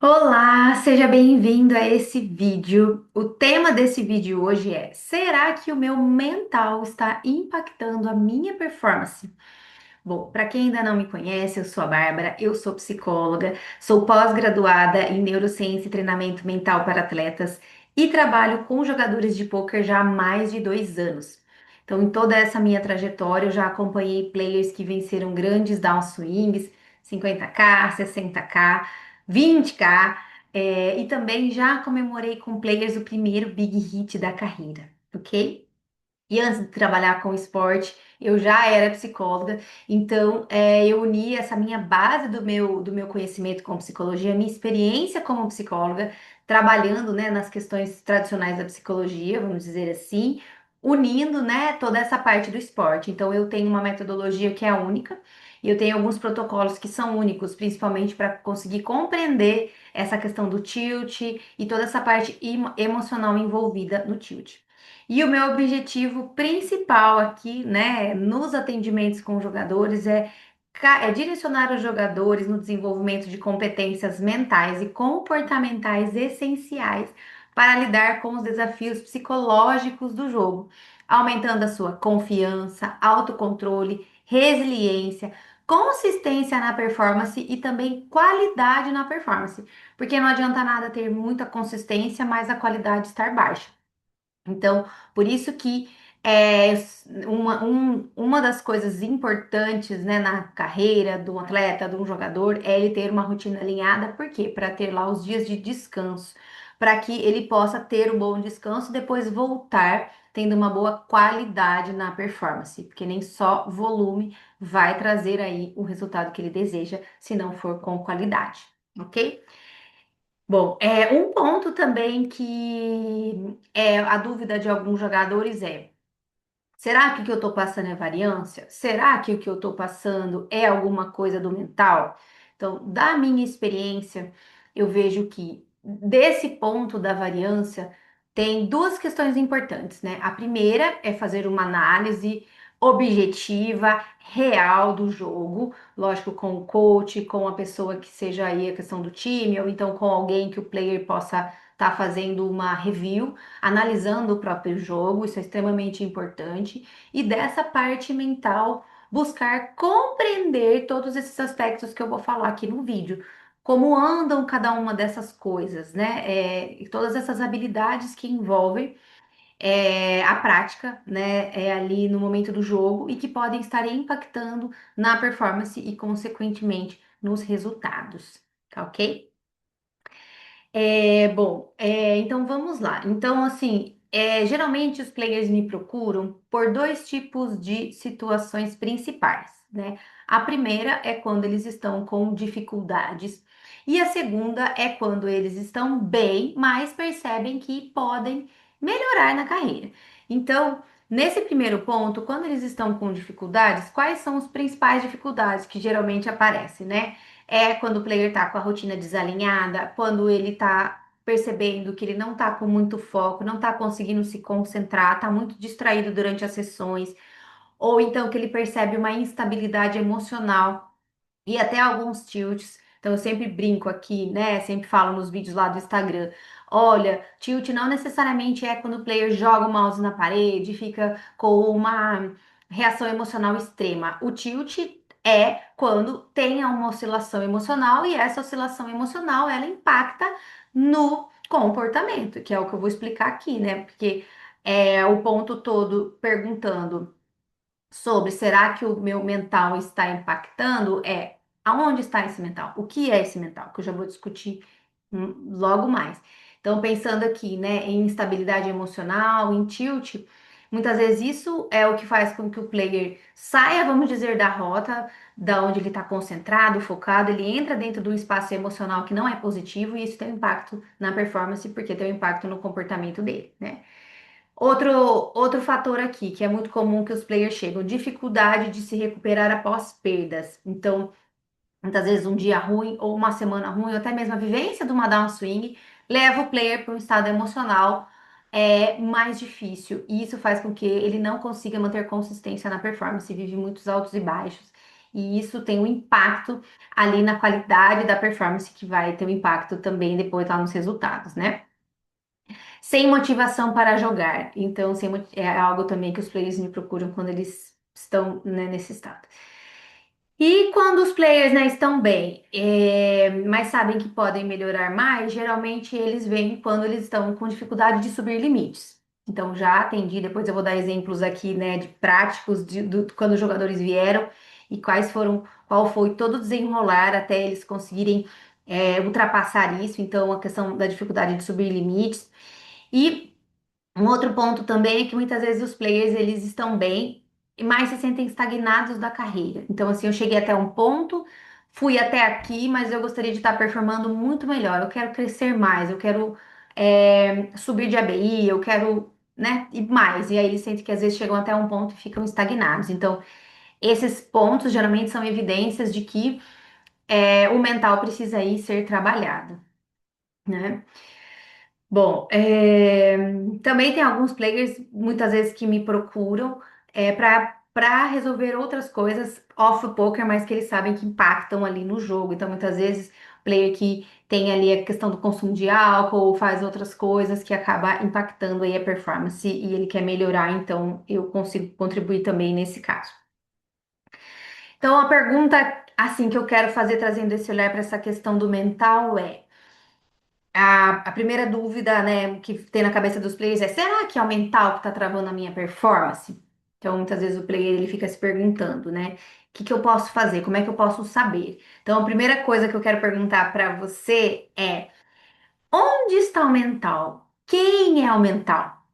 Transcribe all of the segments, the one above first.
Olá, seja bem-vindo a esse vídeo. O tema desse vídeo hoje é: será que o meu mental está impactando a minha performance? Bom, para quem ainda não me conhece, eu sou a Bárbara, eu sou psicóloga, sou pós-graduada em neurociência e treinamento mental para atletas e trabalho com jogadores de pôquer já há mais de 2 anos. Então, em toda essa minha trajetória, eu já acompanhei players que venceram grandes downswings, 50K, 60K, 20K, e também já comemorei com players o primeiro big hit da carreira, ok? E antes de trabalhar com esporte, eu já era psicóloga, então eu uni essa minha base do meu conhecimento com psicologia, minha experiência como psicóloga, trabalhando, né, nas questões tradicionais da psicologia, vamos dizer assim, unindo, né, toda essa parte do esporte. Então eu tenho uma metodologia que é única e eu tenho alguns protocolos que são únicos, principalmente para conseguir compreender essa questão do tilt e toda essa parte emocional envolvida no tilt. E o meu objetivo principal aqui, né, nos atendimentos com jogadores é direcionar os jogadores no desenvolvimento de competências mentais e comportamentais essenciais para lidar com os desafios psicológicos do jogo, aumentando a sua confiança, autocontrole, resiliência, consistência na performance e também qualidade na performance, porque não adianta nada ter muita consistência, mas a qualidade estar baixa. Então, por isso que é uma das coisas importantes, né, na carreira de um atleta, de um jogador, é ele ter uma rotina alinhada. Por quê? Para ter lá os dias de descanso, para que ele possa ter um bom descanso e depois voltar tendo uma boa qualidade na performance, porque nem só volume vai trazer aí o resultado que ele deseja, se não for com qualidade, ok? Bom, um ponto também que é a dúvida de alguns jogadores é: será que o que eu estou passando é variância? Será que o que eu estou passando é alguma coisa do mental? Então, da minha experiência, eu vejo que desse ponto da variância tem duas questões importantes, né? A primeira é fazer uma análise objetiva, real do jogo, lógico, com o coach, com a pessoa que seja aí a questão do time, ou então com alguém que o player possa estar fazendo uma review, analisando o próprio jogo, isso é extremamente importante, e dessa parte mental, buscar compreender todos esses aspectos que eu vou falar aqui no vídeo. Como andam cada uma dessas coisas, né? E todas essas habilidades que envolvem a prática, né? Ali no momento do jogo e que podem estar impactando na performance e, consequentemente, nos resultados, tá ok? Bom, então vamos lá. Então, assim, geralmente os players me procuram por dois tipos de situações principais, né? A primeira é quando eles estão com dificuldades, e a segunda é quando eles estão bem, mas percebem que podem melhorar na carreira. Então, nesse primeiro ponto, quando eles estão com dificuldades, quais são as principais dificuldades que geralmente aparecem, né? É quando o player tá com a rotina desalinhada, quando ele tá percebendo que ele não tá com muito foco, não tá conseguindo se concentrar, tá muito distraído durante as sessões, ou então que ele percebe uma instabilidade emocional e até alguns tilts. Então eu sempre brinco aqui, né? Sempre falo nos vídeos lá do Instagram. Olha, tilt não necessariamente é quando o player joga o mouse na parede, e fica com uma reação emocional extrema. O tilt é quando tem uma oscilação emocional e essa oscilação emocional ela impacta no comportamento, que é o que eu vou explicar aqui, né? Porque o ponto todo perguntando sobre será que o meu mental está impactando aonde está esse mental? O que é esse mental? Que eu já vou discutir logo mais. Então, pensando aqui, né, em instabilidade emocional, em tilt, muitas vezes isso é o que faz com que o player saia, vamos dizer, da rota, da onde ele está concentrado, focado, ele entra dentro de um espaço emocional que não é positivo e isso tem um impacto na performance, porque tem um impacto no comportamento dele, né? Outro fator aqui, que é muito comum que os players chegam, dificuldade de se recuperar após perdas. Então, muitas vezes um dia ruim, ou uma semana ruim, ou até mesmo a vivência de uma downswing, leva o player para um estado emocional mais difícil. E isso faz com que ele não consiga manter consistência na performance, vive muitos altos e baixos. e isso tem um impacto ali na qualidade da performance, que vai ter um impacto também depois lá nos resultados, né? Sem motivação para jogar. Então, é algo também que os players me procuram quando eles estão, né, nesse estado. E quando os players, né, estão bem, mas sabem que podem melhorar mais, geralmente eles vêm quando eles estão com dificuldade de subir limites. Então, já atendi, depois eu vou dar exemplos aqui, né, de práticos quando os jogadores vieram e qual foi todo o desenrolar até eles conseguirem, ultrapassar isso. Então, a questão da dificuldade de subir limites. E um outro ponto também é que muitas vezes os players eles estão bem, mas se sentem estagnados da carreira. Então, assim, eu cheguei até um ponto, fui até aqui, mas eu gostaria de estar performando muito melhor. Eu quero crescer mais, eu quero subir de ABI, eu quero, né, ir mais. E aí eles sentem que às vezes chegam até um ponto e ficam estagnados. Então, esses pontos geralmente são evidências de que o mental precisa aí ser trabalhado, né? Bom, também tem alguns players muitas vezes que me procuram para resolver outras coisas off o poker, mas que eles sabem que impactam ali no jogo. Então, muitas vezes, player que tem ali a questão do consumo de álcool ou faz outras coisas que acaba impactando aí a performance e ele quer melhorar, então eu consigo contribuir também nesse caso. Então, a pergunta assim que eu quero fazer trazendo esse olhar para essa questão do mental é a primeira dúvida, né, que tem na cabeça dos players é: será que é o mental que está travando a minha performance? Então, muitas vezes o player ele fica se perguntando, né, o que eu posso fazer? Como é que eu posso saber? Então, a primeira coisa que eu quero perguntar para você é: onde está o mental? Quem é o mental?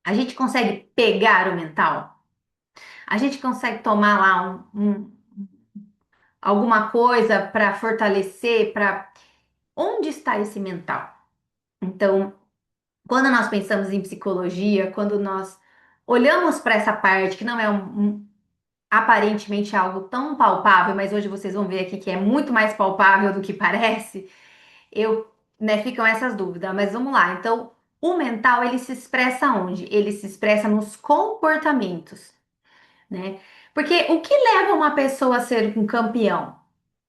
A gente consegue pegar o mental? A gente consegue tomar lá alguma coisa para fortalecer, para onde está esse mental? Então, quando nós pensamos em psicologia, quando nós olhamos para essa parte que não é aparentemente algo tão palpável, mas hoje vocês vão ver aqui que é muito mais palpável do que parece, ficam essas dúvidas. Mas vamos lá. Então, o mental ele se expressa onde? Ele se expressa nos comportamentos, né? Porque o que leva uma pessoa a ser um campeão?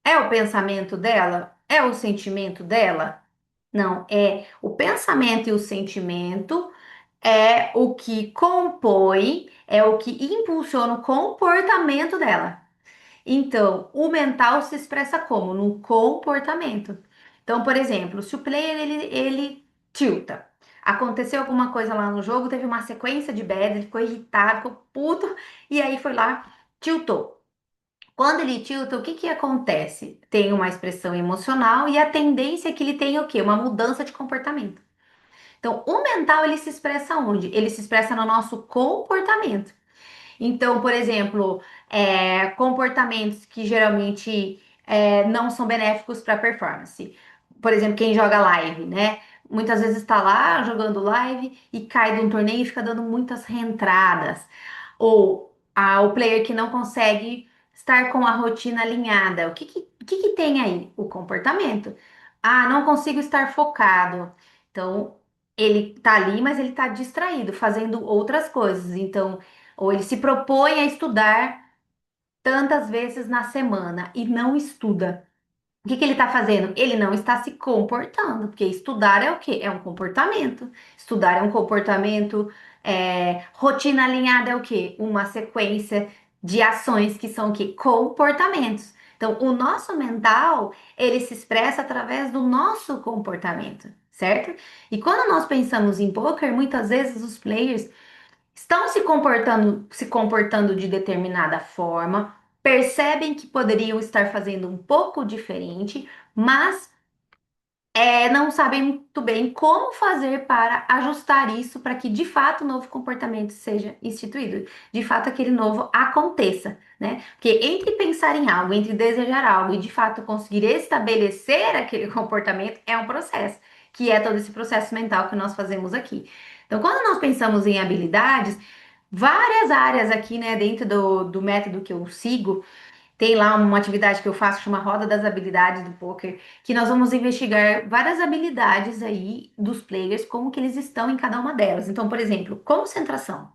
É o pensamento dela? É o sentimento dela? Não, é o pensamento e o sentimento é o que compõe, é o que impulsiona o comportamento dela. Então, o mental se expressa como? No comportamento. Então, por exemplo, se o player ele tilta, aconteceu alguma coisa lá no jogo, teve uma sequência de bad, ele ficou irritado, ficou puto, e aí foi lá, tiltou. Quando ele tilta, o que que acontece? Tem uma expressão emocional e a tendência é que ele tenha o quê? Uma mudança de comportamento. Então, o mental ele se expressa onde? Ele se expressa no nosso comportamento. Então, por exemplo, comportamentos que geralmente não são benéficos para a performance. Por exemplo, quem joga live, né? Muitas vezes está lá jogando live e cai de um torneio e fica dando muitas reentradas. Ou o player que não consegue estar com a rotina alinhada. O que que tem aí? O comportamento. Ah, não consigo estar focado. Então, ele tá ali, mas ele tá distraído, fazendo outras coisas. Então, ou ele se propõe a estudar tantas vezes na semana e não estuda. O que que ele está fazendo? Ele não está se comportando, porque estudar é o quê? É um comportamento. Estudar é um comportamento, rotina alinhada é o quê? Uma sequência de ações que são o quê? Comportamentos. Então, o nosso mental, ele se expressa através do nosso comportamento, certo? E quando nós pensamos em poker, muitas vezes os players estão se comportando de determinada forma, percebem que poderiam estar fazendo um pouco diferente, mas não sabem muito bem como fazer para ajustar isso para que de fato o novo comportamento seja instituído, de fato aquele novo aconteça, né? Porque entre pensar em algo, entre desejar algo e de fato conseguir estabelecer aquele comportamento é um processo, que é todo esse processo mental que nós fazemos aqui. Então, quando nós pensamos em habilidades, várias áreas aqui, né, dentro do método que eu sigo, tem lá uma atividade que eu faço, que chama Roda das Habilidades do Poker, que nós vamos investigar várias habilidades aí dos players, como que eles estão em cada uma delas. Então, por exemplo, concentração.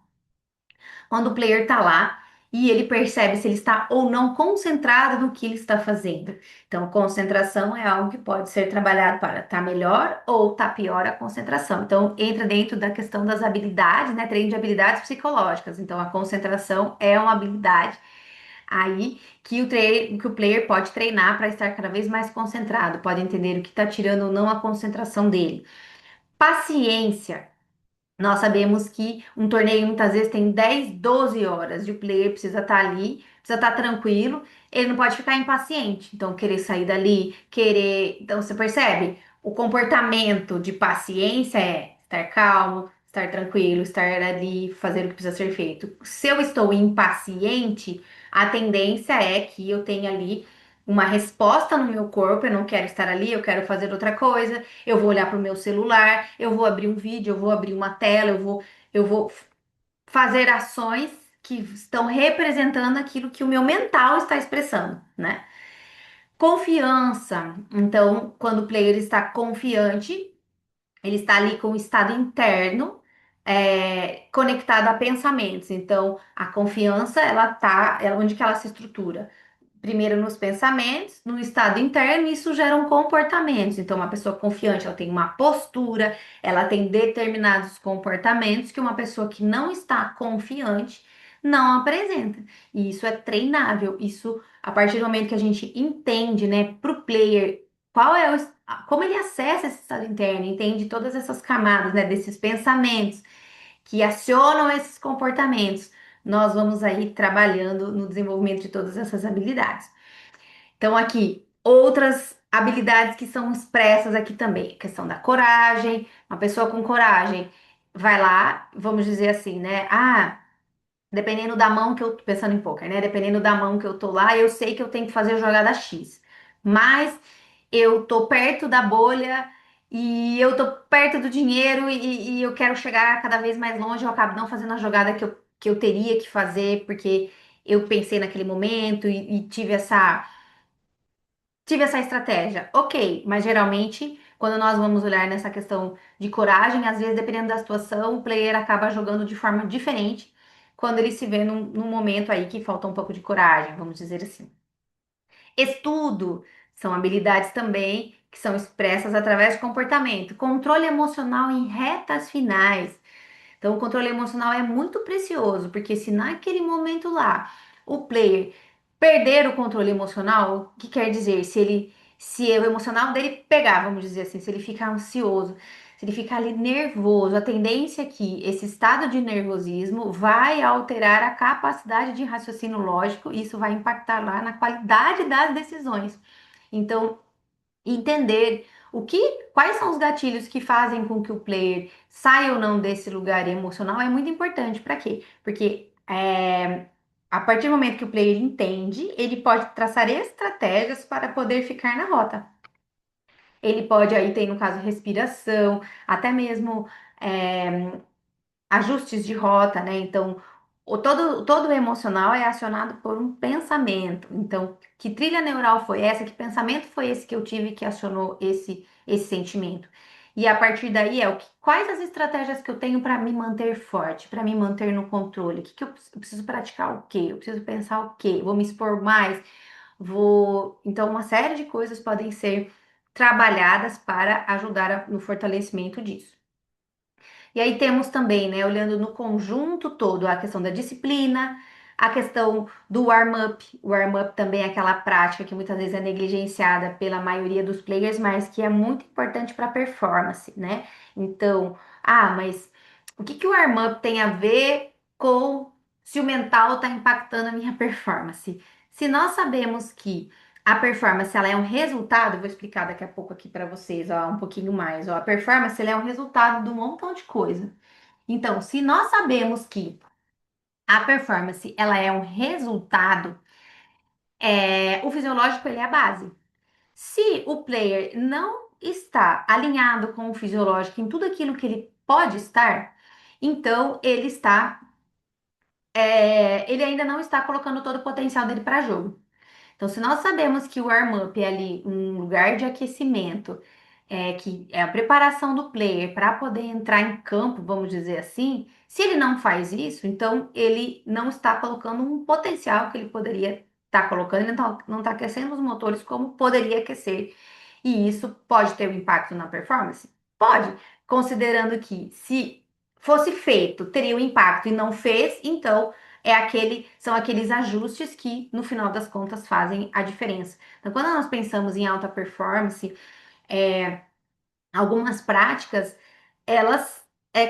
Quando o player tá lá e ele percebe se ele está ou não concentrado no que ele está fazendo. Então, concentração é algo que pode ser trabalhado para estar melhor ou estar pior a concentração. Então, entra dentro da questão das habilidades, né? Treino de habilidades psicológicas. Então, a concentração é uma habilidade aí que o player pode treinar para estar cada vez mais concentrado, pode entender o que está tirando ou não a concentração dele. Paciência. Nós sabemos que um torneio muitas vezes tem 10, 12 horas e o player precisa estar ali, precisa estar tranquilo, ele não pode ficar impaciente, então querer sair dali, querer. Então você percebe? O comportamento de paciência é estar calmo, estar tranquilo, estar ali, fazer o que precisa ser feito. Se eu estou impaciente, a tendência é que eu tenha ali uma resposta no meu corpo, eu não quero estar ali, eu quero fazer outra coisa, eu vou olhar para o meu celular, eu vou abrir um vídeo, eu vou abrir uma tela, eu vou fazer ações que estão representando aquilo que o meu mental está expressando, né? Confiança. Então, quando o player está confiante, ele está ali com o estado interno conectado a pensamentos. Então, a confiança, onde que ela se estrutura? Primeiro nos pensamentos, no estado interno, e isso geram comportamentos. Então, uma pessoa confiante, ela tem uma postura, ela tem determinados comportamentos que uma pessoa que não está confiante não apresenta. E isso é treinável. Isso, a partir do momento que a gente entende, né, para o player, qual é como ele acessa esse estado interno, entende todas essas camadas, né, desses pensamentos que acionam esses comportamentos, nós vamos aí trabalhando no desenvolvimento de todas essas habilidades. Então, aqui, outras habilidades que são expressas aqui também. A questão da coragem. Uma pessoa com coragem vai lá, vamos dizer assim, né? Ah, dependendo da mão que eu tô pensando em poker, né? Dependendo da mão que eu tô lá, eu sei que eu tenho que fazer a jogada X. Mas eu tô perto da bolha e eu tô perto do dinheiro e eu quero chegar cada vez mais longe, eu acabo não fazendo a jogada que eu teria que fazer, porque eu pensei naquele momento e tive essa estratégia. Ok, mas geralmente, quando nós vamos olhar nessa questão de coragem, às vezes, dependendo da situação, o player acaba jogando de forma diferente quando ele se vê num momento aí que falta um pouco de coragem, vamos dizer assim. Estudo são habilidades também que são expressas através de comportamento. Controle emocional em retas finais. Então, o controle emocional é muito precioso, porque se naquele momento lá o player perder o controle emocional, o que quer dizer? Se o emocional dele pegar, vamos dizer assim, se ele ficar ansioso, se ele ficar ali nervoso, a tendência é que esse estado de nervosismo vai alterar a capacidade de raciocínio lógico, e isso vai impactar lá na qualidade das decisões. Então, entender quais são os gatilhos que fazem com que o player saia ou não desse lugar emocional é muito importante. Para quê? Porque a partir do momento que o player entende, ele pode traçar estratégias para poder ficar na rota. Ele pode aí ter, no caso, respiração, até mesmo é, ajustes de rota, né? Então, todo o emocional é acionado por um pensamento. Então, que trilha neural foi essa? Que pensamento foi esse que eu tive que acionou esse sentimento? E a partir daí quais as estratégias que eu tenho para me manter forte, para me manter no controle? Eu preciso praticar o quê? Eu preciso pensar o quê? Vou me expor mais? Então, uma série de coisas podem ser trabalhadas para ajudar no fortalecimento disso. E aí temos também, né, olhando no conjunto todo, a questão da disciplina, a questão do warm-up. O warm-up também é aquela prática que muitas vezes é negligenciada pela maioria dos players, mas que é muito importante para a performance, né? Então, mas o que o warm-up tem a ver com se o mental está impactando a minha performance? Se nós sabemos que a performance ela é um resultado, eu vou explicar daqui a pouco aqui para vocês, ó, um pouquinho mais. Ó, a performance ela é um resultado de um montão de coisa. Então, se nós sabemos que a performance ela é um resultado, o fisiológico ele é a base. Se o player não está alinhado com o fisiológico em tudo aquilo que ele pode estar, então ele ainda não está colocando todo o potencial dele para jogo. Então, se nós sabemos que o warm-up é ali um lugar de aquecimento, que é a preparação do player para poder entrar em campo, vamos dizer assim, se ele não faz isso, então ele não está colocando um potencial que ele poderia estar colocando, ele não está aquecendo os motores como poderia aquecer. E isso pode ter um impacto na performance? Pode, considerando que se fosse feito, teria um impacto e não fez, então são aqueles ajustes que, no final das contas, fazem a diferença. Então, quando nós pensamos em alta performance, algumas práticas, elas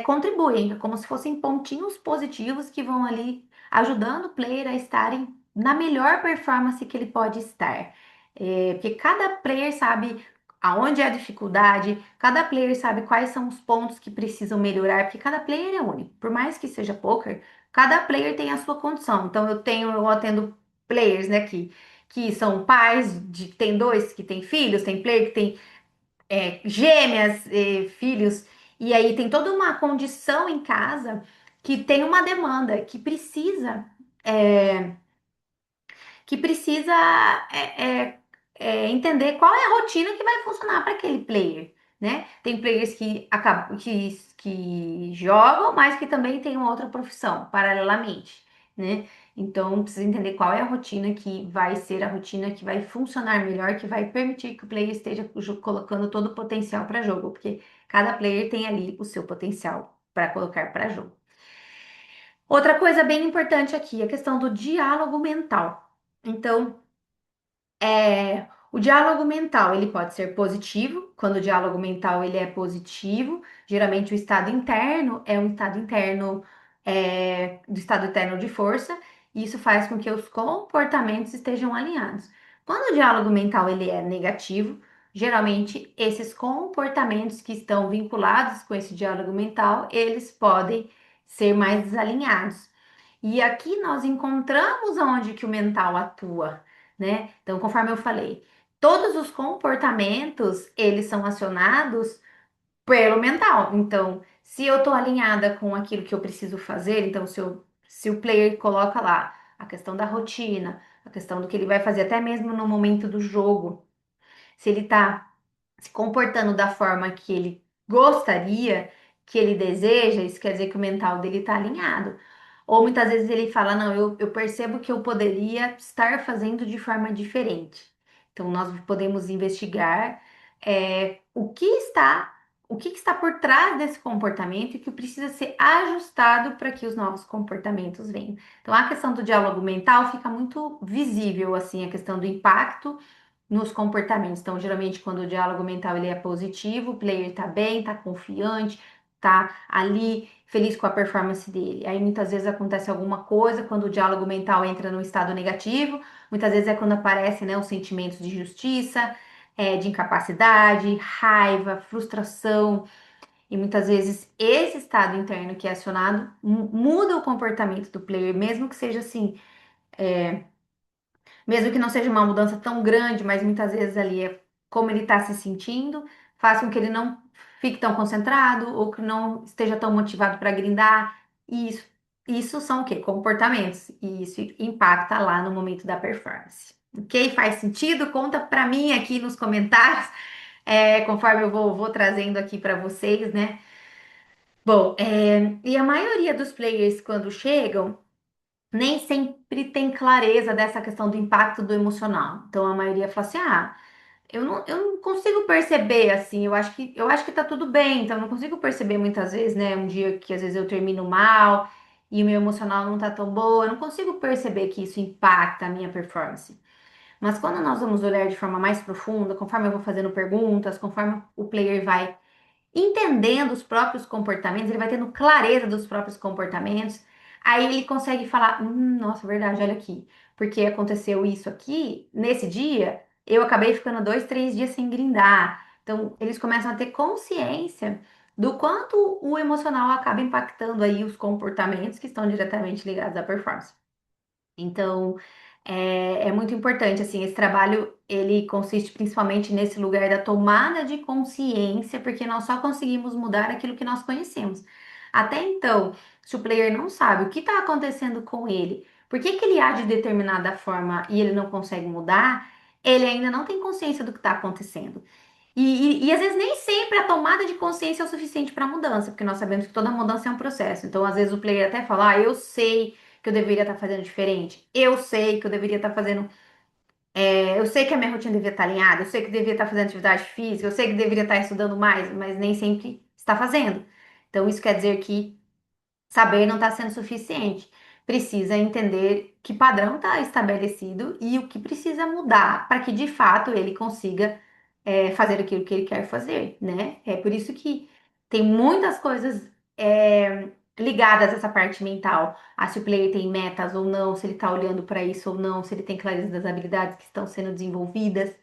contribuem, é como se fossem pontinhos positivos que vão ali ajudando o player a estarem na melhor performance que ele pode estar. Porque cada player sabe aonde é a dificuldade, cada player sabe quais são os pontos que precisam melhorar, porque cada player é único. Por mais que seja poker, cada player tem a sua condição. Então eu atendo players, né, que são pais, tem dois que têm filhos, tem player que tem gêmeas, filhos, e aí tem toda uma condição em casa que tem uma demanda é, que precisa entender qual é a rotina que vai funcionar para aquele player, né? Tem players que acabam que jogam, mas que também têm uma outra profissão paralelamente, né? Então precisa entender qual é a rotina que vai ser a rotina que vai funcionar melhor, que vai permitir que o player esteja colocando todo o potencial para jogo, porque cada player tem ali o seu potencial para colocar para jogo. Outra coisa bem importante aqui, a questão do diálogo mental. Então, o diálogo mental, ele pode ser positivo, quando o diálogo mental ele é positivo, geralmente o estado interno é um estado interno do estado interno de força, e isso faz com que os comportamentos estejam alinhados. Quando o diálogo mental ele é negativo, geralmente esses comportamentos que estão vinculados com esse diálogo mental, eles podem ser mais desalinhados. E aqui nós encontramos onde que o mental atua, né? Então, conforme eu falei, todos os comportamentos, eles são acionados pelo mental. Então, se eu estou alinhada com aquilo que eu preciso fazer, então se o player coloca lá a questão da rotina, a questão do que ele vai fazer até mesmo no momento do jogo, se ele está se comportando da forma que ele gostaria, que ele deseja, isso quer dizer que o mental dele está alinhado. Ou muitas vezes ele fala, não, eu percebo que eu poderia estar fazendo de forma diferente. Então, nós podemos investigar o que está por trás desse comportamento e que precisa ser ajustado para que os novos comportamentos venham. Então, a questão do diálogo mental fica muito visível, assim, a questão do impacto nos comportamentos. Então, geralmente, quando o diálogo mental ele é positivo, o player tá bem, tá confiante, tá ali feliz com a performance dele. Aí, muitas vezes acontece alguma coisa quando o diálogo mental entra no estado negativo. Muitas vezes é quando aparecem, né, os sentimentos de justiça, de incapacidade, raiva, frustração. E muitas vezes esse estado interno que é acionado muda o comportamento do player, mesmo que seja assim, mesmo que não seja uma mudança tão grande, mas muitas vezes ali é como ele está se sentindo, faz com que ele não fique tão concentrado ou que não esteja tão motivado para grindar. E isso são o quê? Comportamentos. E isso impacta lá no momento da performance. Ok? Faz sentido? Conta para mim aqui nos comentários, conforme eu vou trazendo aqui para vocês, né? Bom, e a maioria dos players, quando chegam, nem sempre tem clareza dessa questão do impacto do emocional. Então a maioria fala assim: ah, eu não consigo perceber assim, eu acho que tá tudo bem, então eu não consigo perceber muitas vezes, né? Um dia que às vezes eu termino mal e o meu emocional não tá tão boa, eu não consigo perceber que isso impacta a minha performance. Mas quando nós vamos olhar de forma mais profunda, conforme eu vou fazendo perguntas, conforme o player vai entendendo os próprios comportamentos, ele vai tendo clareza dos próprios comportamentos, aí ele consegue falar: nossa, verdade, olha aqui, porque aconteceu isso aqui, nesse dia, eu acabei ficando 2, 3 dias sem grindar. Então, eles começam a ter consciência do quanto o emocional acaba impactando aí os comportamentos que estão diretamente ligados à performance. Então, é muito importante, assim, esse trabalho, ele consiste principalmente nesse lugar da tomada de consciência, porque nós só conseguimos mudar aquilo que nós conhecemos. Até então, se o player não sabe o que está acontecendo com ele, por que que ele age de determinada forma e ele não consegue mudar, ele ainda não tem consciência do que está acontecendo. E às vezes nem sempre a tomada de consciência é o suficiente para mudança, porque nós sabemos que toda mudança é um processo. Então, às vezes o player até fala, eu sei que eu deveria estar fazendo diferente, eu sei que eu deveria estar fazendo, eu sei que a minha rotina deveria estar alinhada, eu sei que eu deveria estar fazendo atividade física, eu sei que deveria estar estudando mais, mas nem sempre está fazendo. Então, isso quer dizer que saber não está sendo suficiente. Precisa entender que padrão está estabelecido e o que precisa mudar para que de fato ele consiga fazer aquilo que ele quer fazer, né? É por isso que tem muitas coisas ligadas a essa parte mental, a se o player tem metas ou não, se ele está olhando para isso ou não, se ele tem clareza das habilidades que estão sendo desenvolvidas.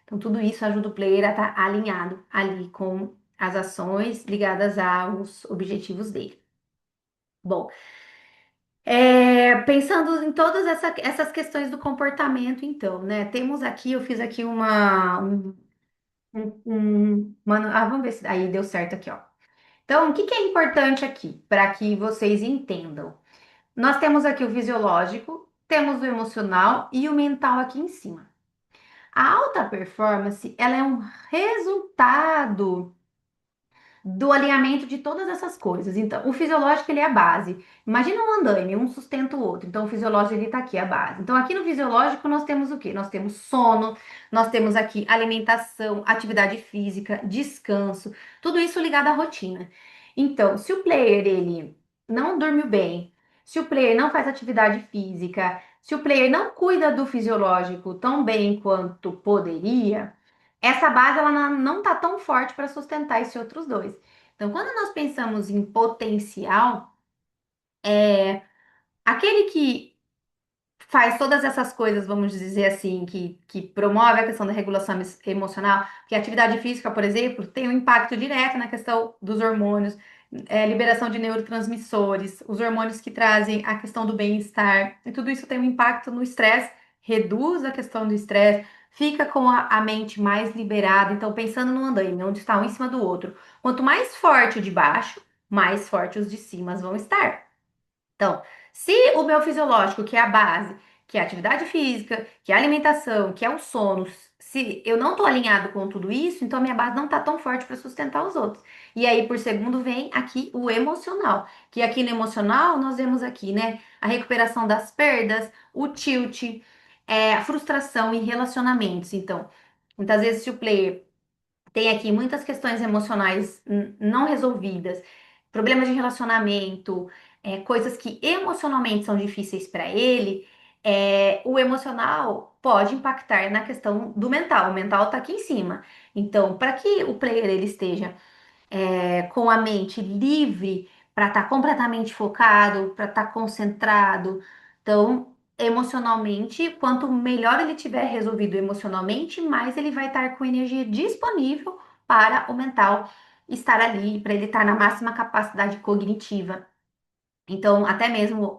Então, tudo isso ajuda o player a estar alinhado ali com as ações ligadas aos objetivos dele. Bom, pensando em todas essas questões do comportamento, então, né? Temos aqui, eu fiz aqui vamos ver se aí deu certo aqui, ó. Então, o que que é importante aqui para que vocês entendam? Nós temos aqui o fisiológico, temos o emocional e o mental aqui em cima. A alta performance, ela é um resultado do alinhamento de todas essas coisas. Então, o fisiológico ele é a base. Imagina um andaime, um sustenta o outro. Então, o fisiológico ele está aqui, a base. Então, aqui no fisiológico nós temos o quê? Nós temos sono, nós temos aqui alimentação, atividade física, descanso, tudo isso ligado à rotina. Então, se o player ele não dormiu bem, se o player não faz atividade física, se o player não cuida do fisiológico tão bem quanto poderia, essa base ela não tá tão forte para sustentar esses outros dois. Então, quando nós pensamos em potencial, aquele que faz todas essas coisas, vamos dizer assim, que promove a questão da regulação emocional, que a atividade física, por exemplo, tem um impacto direto na questão dos hormônios, liberação de neurotransmissores, os hormônios que trazem a questão do bem-estar, e tudo isso tem um impacto no estresse, reduz a questão do estresse, fica com a mente mais liberada. Então, pensando no andaime, onde está um em cima do outro, quanto mais forte o de baixo, mais forte os de cima vão estar. Então, se o meu fisiológico, que é a base, que é a atividade física, que é a alimentação, que é o sono, se eu não estou alinhado com tudo isso, então a minha base não está tão forte para sustentar os outros. E aí, por segundo, vem aqui o emocional, que aqui no emocional nós vemos aqui, né, a recuperação das perdas, o tilt, a frustração em relacionamentos. Então, muitas vezes se o player tem aqui muitas questões emocionais não resolvidas, problemas de relacionamento, coisas que emocionalmente são difíceis para ele. O emocional pode impactar na questão do mental. O mental está aqui em cima. Então, para que o player ele esteja com a mente livre para estar completamente focado, para estar concentrado. Então, emocionalmente, quanto melhor ele tiver resolvido emocionalmente, mais ele vai estar com energia disponível para o mental estar ali, para ele estar na máxima capacidade cognitiva. Então, até mesmo,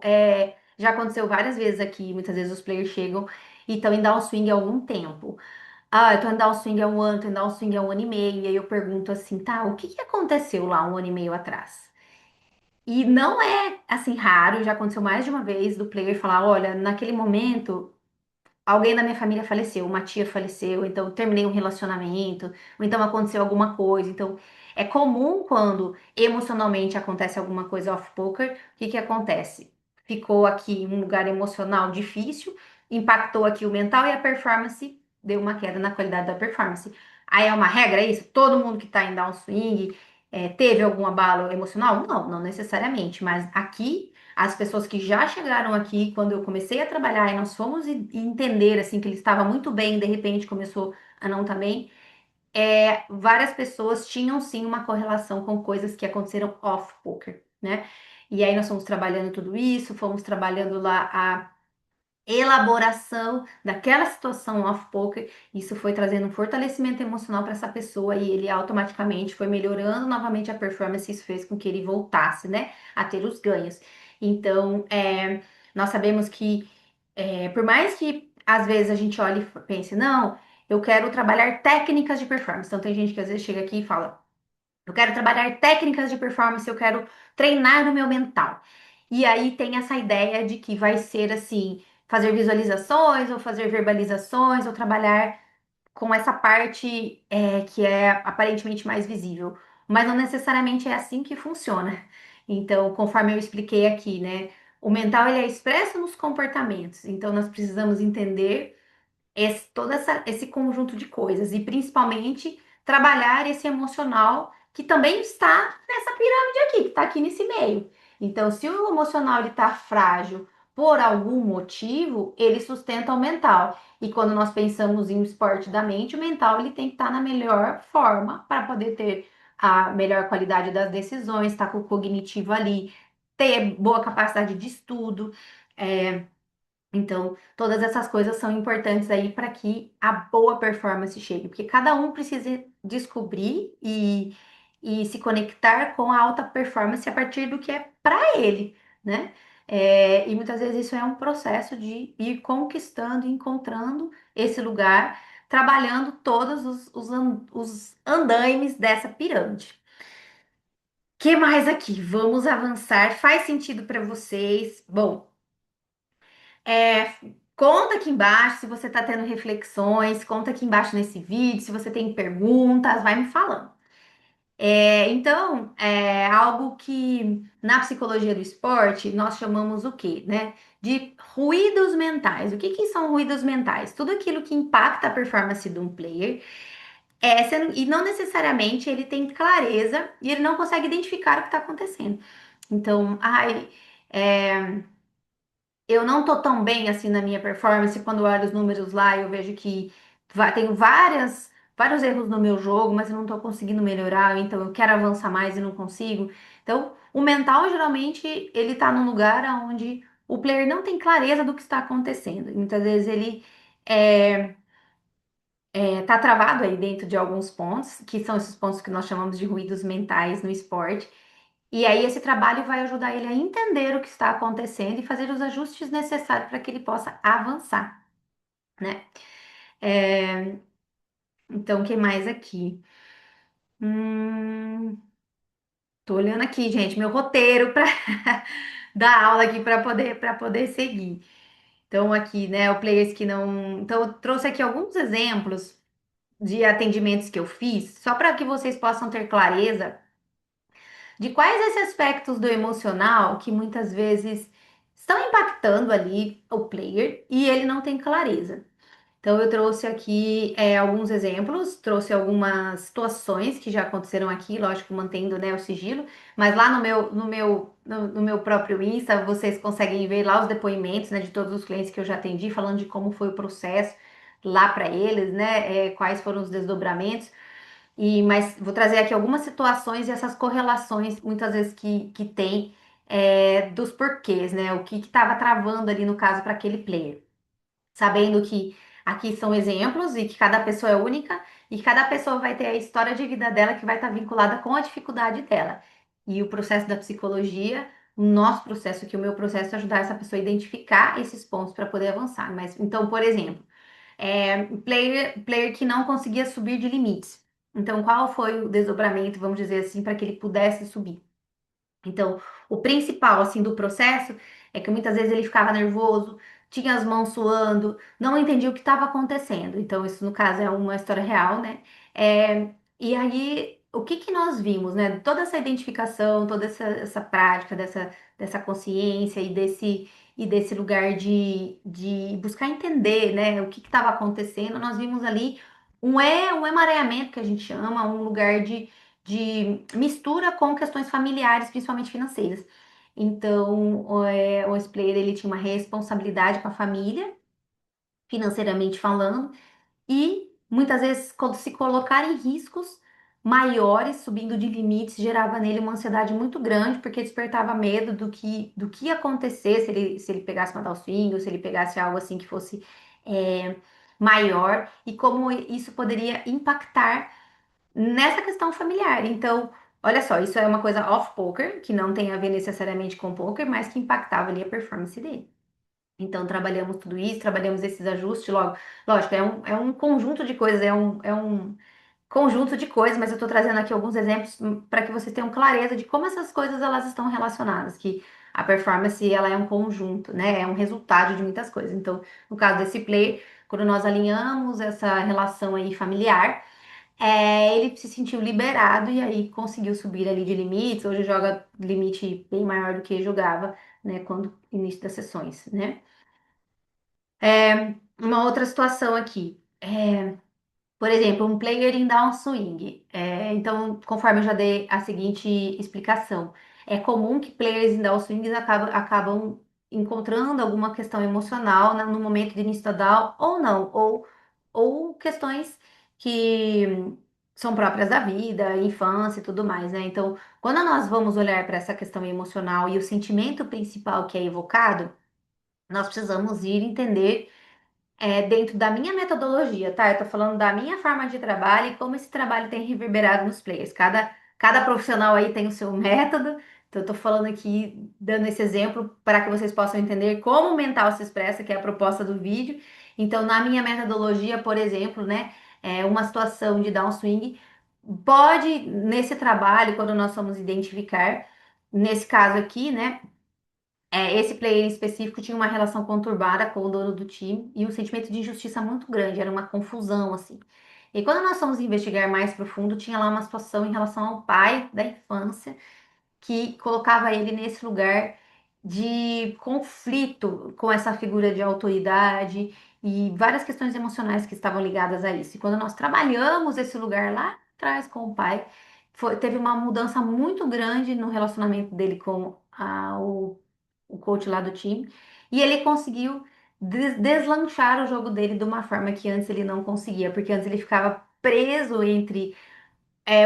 já aconteceu várias vezes aqui, muitas vezes os players chegam e estão em downswing há algum tempo. Ah, eu tô em downswing há um ano, tô em downswing há um ano e meio, e aí eu pergunto assim, tá, o que que aconteceu lá um ano e meio atrás? E não é, assim, raro, já aconteceu mais de uma vez do player falar, olha, naquele momento alguém da minha família faleceu, uma tia faleceu, então eu terminei um relacionamento, ou então aconteceu alguma coisa. Então, é comum quando emocionalmente acontece alguma coisa off-poker, o que que acontece? Ficou aqui um lugar emocional difícil, impactou aqui o mental e a performance deu uma queda na qualidade da performance. Aí é uma regra é isso? Todo mundo que tá em downswing teve algum abalo emocional? Não, não necessariamente, mas aqui as pessoas que já chegaram aqui, quando eu comecei a trabalhar e nós fomos e entender assim que ele estava muito bem, de repente começou a não estar bem, várias pessoas tinham sim uma correlação com coisas que aconteceram off poker, né? E aí nós fomos trabalhando tudo isso, fomos trabalhando lá a elaboração daquela situação off-poker, isso foi trazendo um fortalecimento emocional para essa pessoa e ele automaticamente foi melhorando novamente a performance, isso fez com que ele voltasse, né, a ter os ganhos. Então, nós sabemos que, por mais que às vezes a gente olhe e pense, não, eu quero trabalhar técnicas de performance. Então, tem gente que às vezes chega aqui e fala, eu quero trabalhar técnicas de performance, eu quero treinar o meu mental. E aí tem essa ideia de que vai ser assim, fazer visualizações, ou fazer verbalizações, ou trabalhar. com essa parte que é aparentemente mais visível, mas não necessariamente é assim que funciona. Então, conforme eu expliquei aqui, né, o mental ele é expresso nos comportamentos. Então, nós precisamos entender esse conjunto de coisas e principalmente trabalhar esse emocional que também está nessa pirâmide aqui, que está aqui nesse meio. Então, se o emocional ele está frágil por algum motivo, ele sustenta o mental. E quando nós pensamos em esporte da mente, o mental ele tem que estar na melhor forma para poder ter a melhor qualidade das decisões, estar com o cognitivo ali, ter boa capacidade de estudo. É, então, todas essas coisas são importantes aí para que a boa performance chegue, porque cada um precisa descobrir e se conectar com a alta performance a partir do que é para ele, né? E muitas vezes isso é um processo de ir conquistando, encontrando esse lugar, trabalhando todos os andaimes dessa pirâmide. Que mais aqui? Vamos avançar. Faz sentido para vocês? Bom. É, conta aqui embaixo se você está tendo reflexões, conta aqui embaixo nesse vídeo, se você tem perguntas, vai me falando. Então, é algo que na psicologia do esporte nós chamamos o quê, né? De ruídos mentais. O que que são ruídos mentais? Tudo aquilo que impacta a performance de um player, e não necessariamente ele tem clareza e ele não consegue identificar o que está acontecendo. Então, eu não tô tão bem assim na minha performance quando eu olho os números lá eu vejo que tenho vários erros no meu jogo, mas eu não tô conseguindo melhorar, então eu quero avançar mais e não consigo. Então, o mental geralmente ele tá num lugar onde o player não tem clareza do que está acontecendo. E muitas vezes ele é, tá travado aí dentro de alguns pontos, que são esses pontos que nós chamamos de ruídos mentais no esporte. E aí esse trabalho vai ajudar ele a entender o que está acontecendo e fazer os ajustes necessários para que ele possa avançar, né? É, então, o que mais aqui? Hum, tô olhando aqui, gente, meu roteiro para dar aula aqui para poder seguir. Então, aqui, né, o players que não. Então, eu trouxe aqui alguns exemplos de atendimentos que eu fiz, só para que vocês possam ter clareza de quais esses aspectos do emocional que muitas vezes estão impactando ali o player e ele não tem clareza. Então, eu trouxe aqui alguns exemplos, trouxe algumas situações que já aconteceram aqui, lógico, mantendo, né, o sigilo, mas lá no meu próprio Insta, vocês conseguem ver lá os depoimentos, né, de todos os clientes que eu já atendi, falando de como foi o processo lá para eles, né, quais foram os desdobramentos. Mas vou trazer aqui algumas situações e essas correlações, muitas vezes, que tem dos porquês, né? O que estava travando ali no caso para aquele player. Sabendo que aqui são exemplos e que cada pessoa é única e cada pessoa vai ter a história de vida dela que vai estar vinculada com a dificuldade dela. E o processo da psicologia, o nosso processo, que o meu processo é ajudar essa pessoa a identificar esses pontos para poder avançar. Mas então, por exemplo. Player que não conseguia subir de limites. Então, qual foi o desdobramento, vamos dizer assim, para que ele pudesse subir? Então, o principal, assim, do processo é que muitas vezes ele ficava nervoso, tinha as mãos suando, não entendia o que estava acontecendo. Então, isso, no caso, é uma história real, né? E aí, o que que nós vimos, né? Toda essa identificação, toda essa prática dessa consciência e desse lugar de buscar entender, né? O que estava acontecendo, nós vimos ali um emaranhamento que a gente chama, um lugar de mistura com questões familiares, principalmente financeiras. Então, o ex-player ele tinha uma responsabilidade com a família, financeiramente falando, e muitas vezes quando se colocar em riscos maiores, subindo de limites, gerava nele uma ansiedade muito grande, porque despertava medo do que ia acontecer se ele pegasse uma Dalswing, ou se ele pegasse algo assim que fosse é, maior, e como isso poderia impactar nessa questão familiar. Então, olha só, isso é uma coisa off-poker, que não tem a ver necessariamente com poker, mas que impactava ali a performance dele. Então, trabalhamos tudo isso, trabalhamos esses ajustes, logo, lógico, é um conjunto de coisas, é um conjunto de coisas, mas eu estou trazendo aqui alguns exemplos para que vocês tenham clareza de como essas coisas elas estão relacionadas, que a performance ela é um conjunto, né? É um resultado de muitas coisas. Então, no caso desse player, quando nós alinhamos essa relação aí familiar, ele se sentiu liberado e aí conseguiu subir ali de limites. Hoje joga limite bem maior do que jogava, né, quando início das sessões, né? Uma outra situação aqui. Por exemplo, um player em downswing. Então, conforme eu já dei a seguinte explicação, é comum que players em downswings acabam encontrando alguma questão emocional no momento de início da down ou não, ou questões que são próprias da vida, infância e tudo mais, né? Então, quando nós vamos olhar para essa questão emocional e o sentimento principal que é evocado, nós precisamos ir entender dentro da minha metodologia, tá? Eu tô falando da minha forma de trabalho e como esse trabalho tem reverberado nos players. Cada profissional aí tem o seu método. Então, eu tô falando aqui, dando esse exemplo para que vocês possam entender como o mental se expressa, que é a proposta do vídeo. Então, na minha metodologia, por exemplo, né, uma situação de downswing pode, nesse trabalho, quando nós vamos identificar, nesse caso aqui, né? Esse player em específico tinha uma relação conturbada com o dono do time e um sentimento de injustiça muito grande, era uma confusão, assim. E quando nós fomos investigar mais profundo, tinha lá uma situação em relação ao pai da infância que colocava ele nesse lugar de conflito com essa figura de autoridade e várias questões emocionais que estavam ligadas a isso. E quando nós trabalhamos esse lugar lá atrás com o pai, teve uma mudança muito grande no relacionamento dele com o coach lá do time, e ele conseguiu deslanchar o jogo dele de uma forma que antes ele não conseguia, porque antes ele ficava preso entre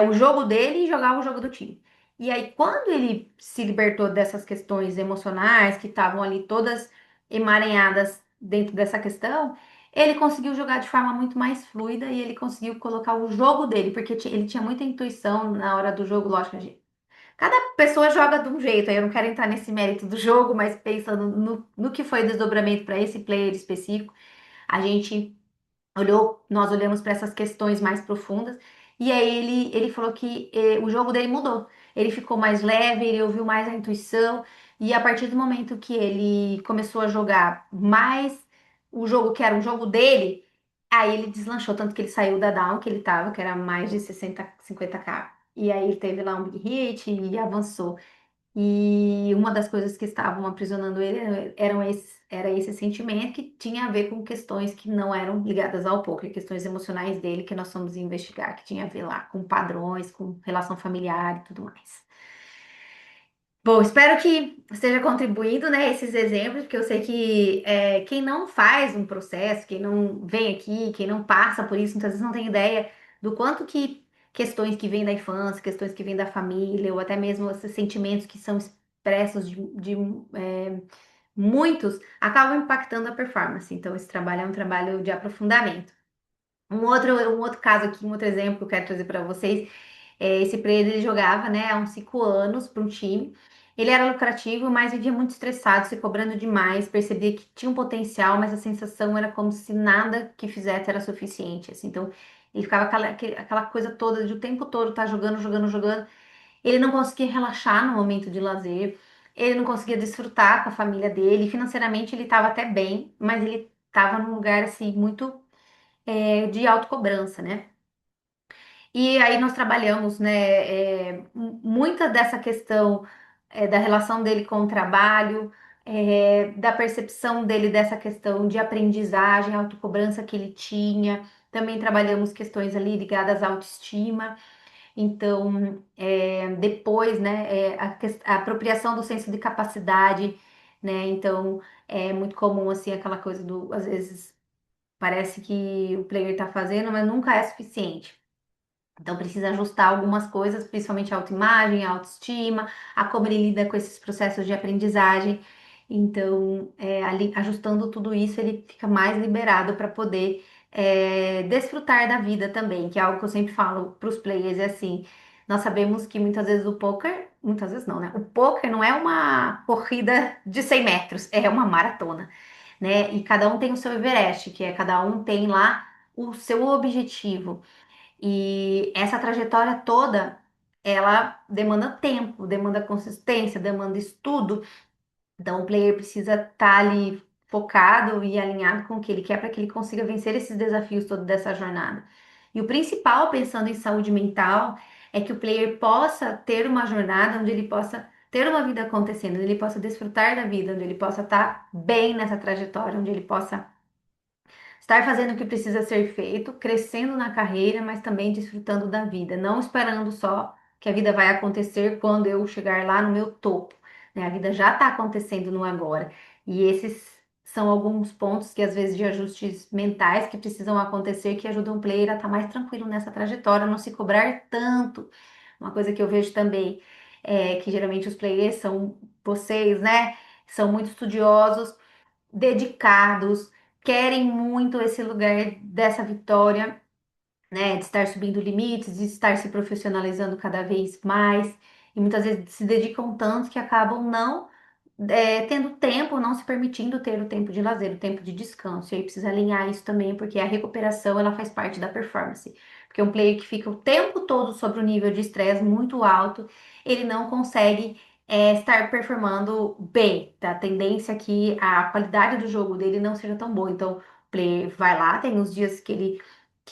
o jogo dele e jogava o jogo do time. E aí, quando ele se libertou dessas questões emocionais que estavam ali todas emaranhadas dentro dessa questão, ele conseguiu jogar de forma muito mais fluida e ele conseguiu colocar o jogo dele, porque ele tinha muita intuição na hora do jogo, lógico, cada pessoa joga de um jeito, aí eu não quero entrar nesse mérito do jogo, mas pensando no que foi o desdobramento para esse player específico, a gente nós olhamos para essas questões mais profundas, e aí ele falou que o jogo dele mudou. Ele ficou mais leve, ele ouviu mais a intuição, e a partir do momento que ele começou a jogar mais o jogo que era um jogo dele, aí ele deslanchou, tanto que ele saiu da down que ele tava, que era mais de 60, 50k. E aí ele teve lá um big hit e avançou. E uma das coisas que estavam aprisionando ele era esse sentimento que tinha a ver com questões que não eram ligadas ao poker, questões emocionais dele que nós fomos investigar, que tinha a ver lá com padrões, com relação familiar e tudo mais. Bom, espero que esteja contribuindo, né, esses exemplos, porque eu sei que quem não faz um processo, quem não vem aqui, quem não passa por isso, muitas vezes não tem ideia do quanto que questões que vêm da infância, questões que vêm da família, ou até mesmo esses sentimentos que são expressos de muitos, acabam impactando a performance. Então, esse trabalho é um trabalho de aprofundamento. Um outro caso aqui, um outro exemplo que eu quero trazer para vocês esse player ele jogava, né, há uns 5 anos para um time. Ele era lucrativo, mas vivia muito estressado, se cobrando demais. Percebia que tinha um potencial, mas a sensação era como se nada que fizesse era suficiente. Assim. Então, ele ficava aquela coisa toda de o tempo todo estar jogando, jogando, jogando. Ele não conseguia relaxar no momento de lazer. Ele não conseguia desfrutar com a família dele. Financeiramente, ele estava até bem, mas ele estava num lugar assim muito de autocobrança, né? E aí nós trabalhamos, né, muita dessa questão da relação dele com o trabalho, da percepção dele dessa questão de aprendizagem, autocobrança que ele tinha. Também trabalhamos questões ali ligadas à autoestima. Então, depois, né, a apropriação do senso de capacidade, né? Então, é muito comum, assim, aquela coisa do, às vezes, parece que o player está fazendo, mas nunca é suficiente. Então precisa ajustar algumas coisas, principalmente a autoimagem, a autoestima, a como ele lida com esses processos de aprendizagem. Então, ajustando tudo isso, ele fica mais liberado para poder desfrutar da vida também, que é algo que eu sempre falo para os players, é assim, nós sabemos que muitas vezes o poker, muitas vezes não, né? O poker não é uma corrida de 100 metros, é uma maratona, né? E cada um tem o seu Everest, que é cada um tem lá o seu objetivo. E essa trajetória toda, ela demanda tempo, demanda consistência, demanda estudo. Então, o player precisa estar ali focado e alinhado com o que ele quer para que ele consiga vencer esses desafios todos dessa jornada. E o principal, pensando em saúde mental, é que o player possa ter uma jornada onde ele possa ter uma vida acontecendo, onde ele possa desfrutar da vida, onde ele possa estar bem nessa trajetória, onde ele possa estar fazendo o que precisa ser feito, crescendo na carreira, mas também desfrutando da vida, não esperando só que a vida vai acontecer quando eu chegar lá no meu topo, né? A vida já está acontecendo no agora. E esses são alguns pontos que às vezes de ajustes mentais que precisam acontecer que ajudam o player a estar mais tranquilo nessa trajetória, não se cobrar tanto. Uma coisa que eu vejo também é que geralmente os players são vocês, né? São muito estudiosos, dedicados, querem muito esse lugar dessa vitória, né, de estar subindo limites, de estar se profissionalizando cada vez mais, e muitas vezes se dedicam tanto que acabam não tendo tempo, não se permitindo ter o tempo de lazer, o tempo de descanso. E aí precisa alinhar isso também, porque a recuperação ela faz parte da performance. Porque um player que fica o tempo todo sobre um nível de estresse muito alto, ele não consegue estar performando bem. Tá? A tendência é que a qualidade do jogo dele não seja tão boa. Então, o player vai lá, tem os dias que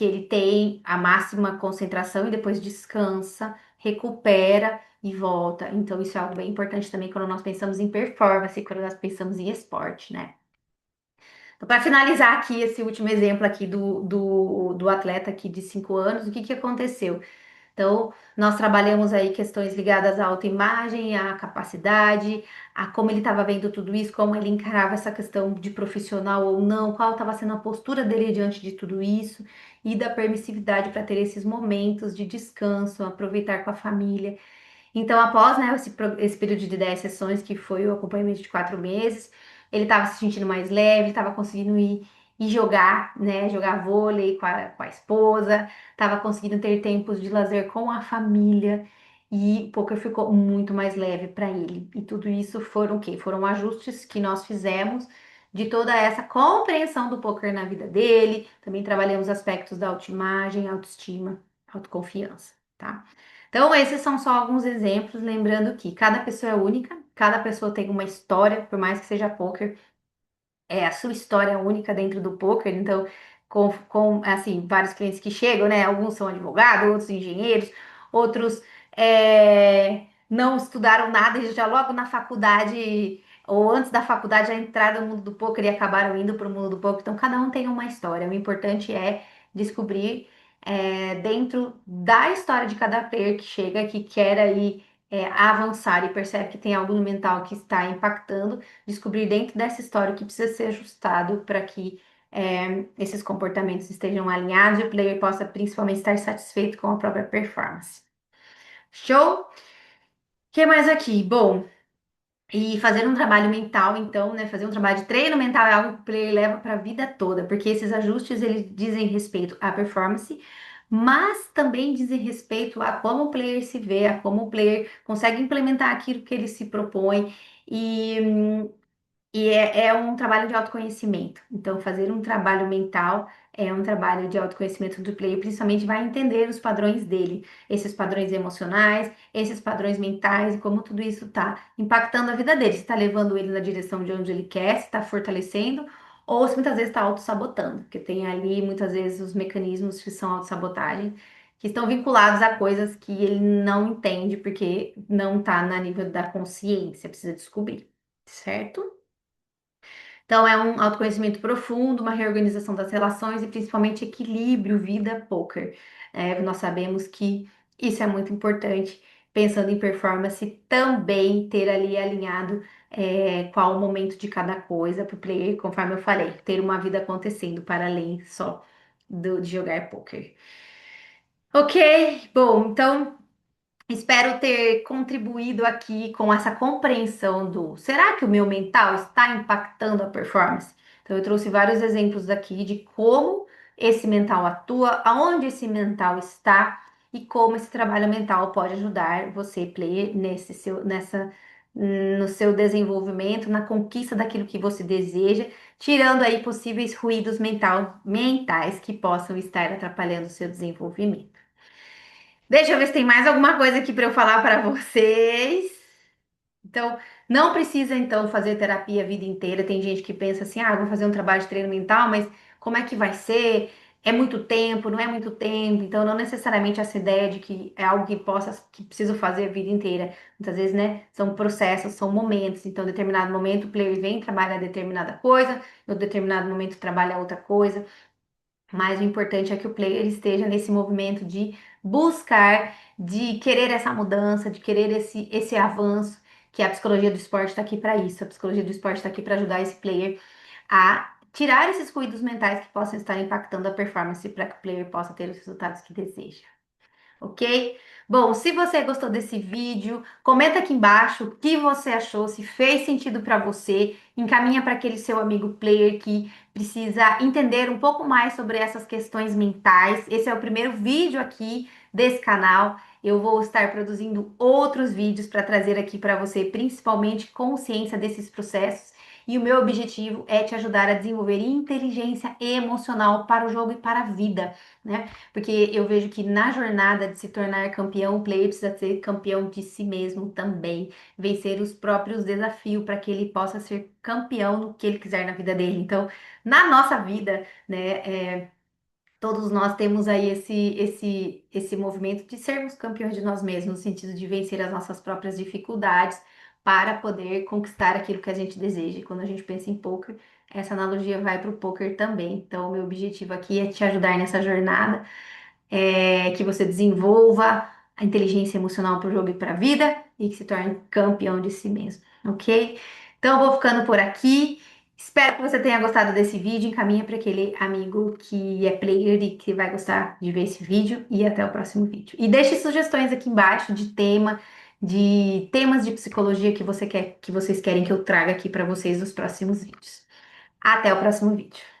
ele tem a máxima concentração e depois descansa, recupera e volta. Então, isso é algo bem importante também quando nós pensamos em performance, quando nós pensamos em esporte, né? Então, para finalizar aqui esse último exemplo aqui do atleta aqui de 5 anos, o que que aconteceu? Então, nós trabalhamos aí questões ligadas à autoimagem, à capacidade, a como ele estava vendo tudo isso, como ele encarava essa questão de profissional ou não, qual estava sendo a postura dele diante de tudo isso, e da permissividade para ter esses momentos de descanso, aproveitar com a família. Então, após, né, esse período de 10 sessões, que foi o acompanhamento de 4 meses, ele estava se sentindo mais leve, estava conseguindo ir jogar, né, jogar vôlei com a esposa, estava conseguindo ter tempos de lazer com a família, e o poker ficou muito mais leve para ele. E tudo isso foram o quê? Foram ajustes que nós fizemos de toda essa compreensão do poker na vida dele. Também trabalhamos aspectos da autoimagem, autoestima, autoconfiança, tá? Então, esses são só alguns exemplos, lembrando que cada pessoa é única, cada pessoa tem uma história, por mais que seja poker, a sua história única dentro do poker. Então, assim, vários clientes que chegam, né? Alguns são advogados, outros engenheiros, outros não estudaram nada e já logo na faculdade ou antes da faculdade já entraram no mundo do poker e acabaram indo para o mundo do poker. Então, cada um tem uma história. O importante é descobrir dentro da história de cada player que chega, que quer aí avançar e percebe que tem algo no mental que está impactando, descobrir dentro dessa história o que precisa ser ajustado para que esses comportamentos estejam alinhados e o player possa principalmente estar satisfeito com a própria performance. Show? O que mais aqui? Bom, e fazer um trabalho mental, então, né? Fazer um trabalho de treino mental é algo que o player leva para a vida toda, porque esses ajustes eles dizem respeito à performance, mas também dizem respeito a como o player se vê, a como o player consegue implementar aquilo que ele se propõe. E é um trabalho de autoconhecimento. Então, fazer um trabalho mental é um trabalho de autoconhecimento do player, principalmente vai entender os padrões dele, esses padrões emocionais, esses padrões mentais e como tudo isso está impactando a vida dele. Se está levando ele na direção de onde ele quer, se está fortalecendo, ou se muitas vezes está auto-sabotando, porque tem ali muitas vezes os mecanismos que são autossabotagem, que estão vinculados a coisas que ele não entende, porque não está na nível da consciência, precisa descobrir, certo? Então, é um autoconhecimento profundo, uma reorganização das relações e principalmente equilíbrio vida-poker. Nós sabemos que isso é muito importante, pensando em performance, também ter ali alinhado qual o momento de cada coisa para o player, conforme eu falei, ter uma vida acontecendo para além só de jogar poker. Ok, bom, então. Espero ter contribuído aqui com essa compreensão do será que o meu mental está impactando a performance? Então, eu trouxe vários exemplos aqui de como esse mental atua, aonde esse mental está e como esse trabalho mental pode ajudar você, player, no seu desenvolvimento, na conquista daquilo que você deseja, tirando aí possíveis ruídos mentais que possam estar atrapalhando o seu desenvolvimento. Deixa eu ver se tem mais alguma coisa aqui para eu falar para vocês. Então, Não precisa, então, fazer terapia a vida inteira. Tem gente que pensa assim, ah, eu vou fazer um trabalho de treino mental, mas como é que vai ser? É muito tempo, não é muito tempo. Então, não necessariamente essa ideia de que é algo que preciso fazer a vida inteira. Muitas vezes, né, são processos, são momentos. Então, em determinado momento, o player vem, trabalha determinada coisa, em outro determinado momento, trabalha outra coisa. Mas o importante é que o player esteja nesse movimento de buscar, de querer essa mudança, de querer esse avanço, que a psicologia do esporte está aqui para isso. A psicologia do esporte está aqui para ajudar esse player a tirar esses ruídos mentais que possam estar impactando a performance para que o player possa ter os resultados que deseja, ok? Bom, se você gostou desse vídeo, comenta aqui embaixo o que você achou, se fez sentido para você, encaminha para aquele seu amigo player que precisa entender um pouco mais sobre essas questões mentais. Esse é o primeiro vídeo aqui desse canal. Eu vou estar produzindo outros vídeos para trazer aqui para você, principalmente consciência desses processos. E o meu objetivo é te ajudar a desenvolver inteligência emocional para o jogo e para a vida, né? Porque eu vejo que na jornada de se tornar campeão, o player precisa ser campeão de si mesmo também, vencer os próprios desafios para que ele possa ser campeão no que ele quiser na vida dele. Então, na nossa vida, né, todos nós temos aí esse movimento de sermos campeões de nós mesmos, no sentido de vencer as nossas próprias dificuldades para poder conquistar aquilo que a gente deseja. E quando a gente pensa em poker, essa analogia vai para o poker também. Então, o meu objetivo aqui é te ajudar nessa jornada, que você desenvolva a inteligência emocional para o jogo e para a vida e que se torne campeão de si mesmo, ok? Então, eu vou ficando por aqui. Espero que você tenha gostado desse vídeo. Encaminha para aquele amigo que é player e que vai gostar de ver esse vídeo. E até o próximo vídeo. E deixe sugestões aqui embaixo de temas de psicologia que vocês querem que eu traga aqui para vocês nos próximos vídeos. Até o próximo vídeo.